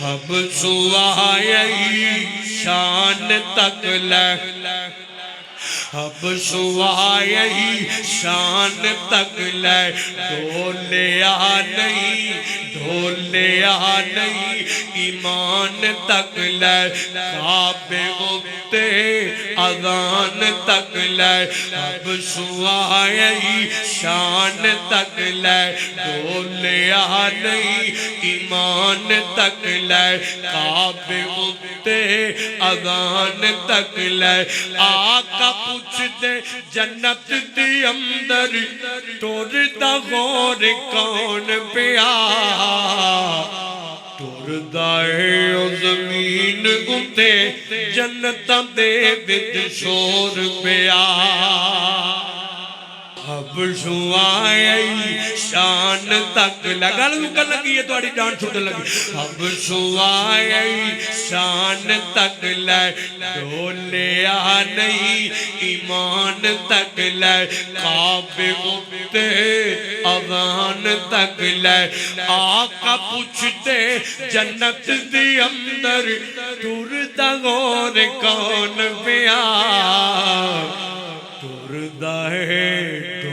اب سوائے شان تک لے اب سوائے شان تک لے ڈولیا نہیں ڈولیا نہیں ایمان تک لے کعبے اتے اذان تک لے اب سوائے شان تک لے ڈولیا نہیں ایمان تک لے کعبے اتے اذان تک لے آقا پوچھ دے جنت دی اندر ٹور دا غور کون پیا ٹور دائے او زمین اتے جنتاں دے وچ شور پیا اب سوائے شان تک لگا لگا لگی ہے توڑی جان چھوٹ لگی اب سوائے شان تک لے ڈولیا نہیں ایمان تک لے کعبے اتے اذان تک لے آقا پوچھتے جنت دی اندر ٹور دا غور کون پیا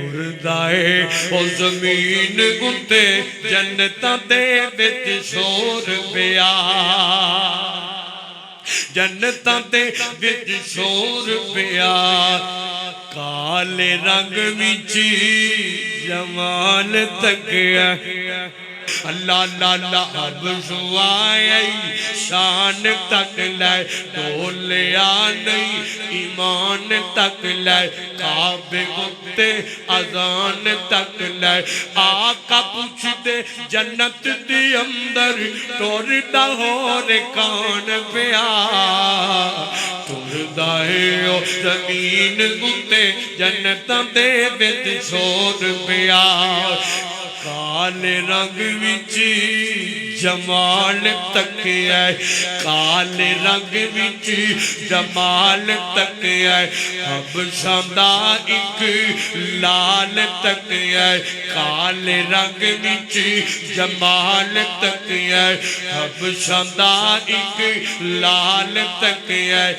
ٹردائے او زمین اتے جنتاں دے وچ شور پیا جنتاں دے وچ شور پیا کالے رنگ وچ جمال تکیا اللہ اللہ اللہ اب سوائے شان تک لے ڈولیا نہیں ایمان تک لے کعبے اتے اذان تک لے آقا پوچھ دے جنت دی اندر ٹور دا غور کون پیا ٹور دائے او زمین اتے جنتاں دے وچ شور پیا کالے رنگ وچ جمال تک ہے کالے رنگ وچ جمال تک ہے اب شاندا ایک لال تک ہے کالے رنگ وچ جمال تک ہے اب شاندا ایک لال تک ہے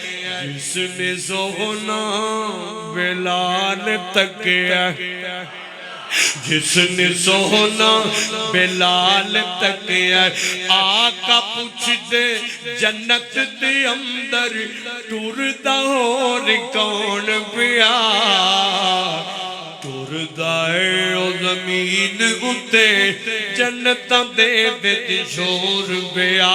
جس میں سونا بلال تک ہے جس نے سونا بلال تک ہے آقا پوچھ دے جنت دے اندر ٹور دا غور کون پیا ٹور دائے او زمین اتے جنتاں دے وچ شور پیا